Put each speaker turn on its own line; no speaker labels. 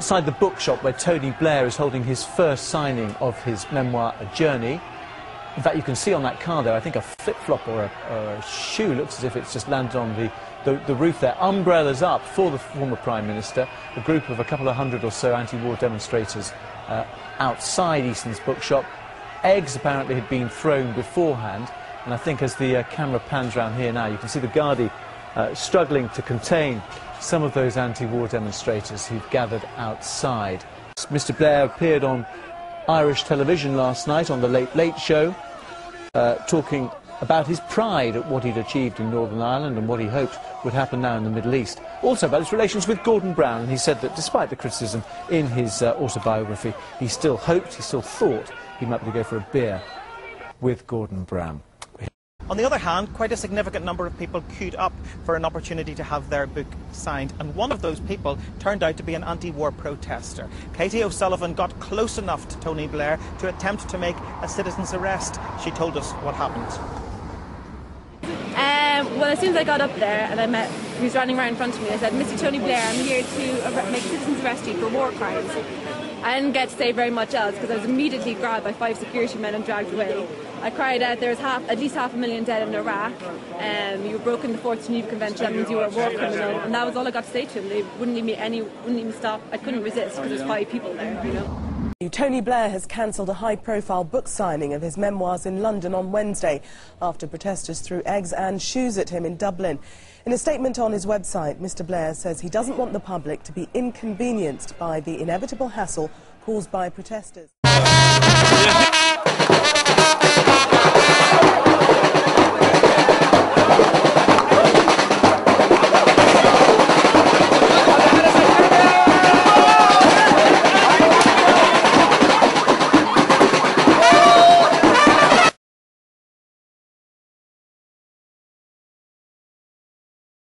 outside the bookshop where Tony Blair is holding his first signing of his memoir, A Journey. In fact, you can see on that car there, I think a flip-flop or a shoe looks as if it's just landed on the roof there. Umbrellas up for the former Prime Minister. A group of a couple of hundred or so anti-war demonstrators outside Easton's bookshop. Eggs apparently had been thrown beforehand, and I think as the camera pans around here now, you can see the Gardaí struggling to contain some of those anti-war demonstrators who've gathered outside. Mr. Blair appeared on Irish television last night on the Late Late Show, talking about his pride at what he'd achieved in Northern Ireland and what he hoped would happen now in the Middle East. Also about his relations with Gordon Brown, and he said that despite the criticism in his autobiography, he still hoped, he still thought he might be able to go for a beer with Gordon Brown.
On the other hand, quite a significant number of people queued up for an opportunity to have their book signed, and one of those people turned out to be an anti-war protester. Katie O'Sullivan got close enough to Tony Blair to attempt to make a citizen's arrest. She told us what happened.
Well, as soon as I got up there and I met, he was running right in front of me, I said, "Mr. Tony Blair, I'm here to make citizens arrest you for war crimes." I didn't get to say very much else because I was immediately grabbed by 5 security men and dragged away. I cried out, "There's at least 500,000 dead in Iraq. You were broken the 4th Geneva Convention, that means you were a war criminal." And that was all I got to say to him. They wouldn't leave me stop. I couldn't resist because there's 5 people there, you know.
Tony Blair has cancelled a high-profile book signing of his memoirs in London on Wednesday after protesters threw eggs and shoes at him in Dublin. In a statement on his website, Mr. Blair says he doesn't want the public to be inconvenienced by the inevitable hassle caused by protesters.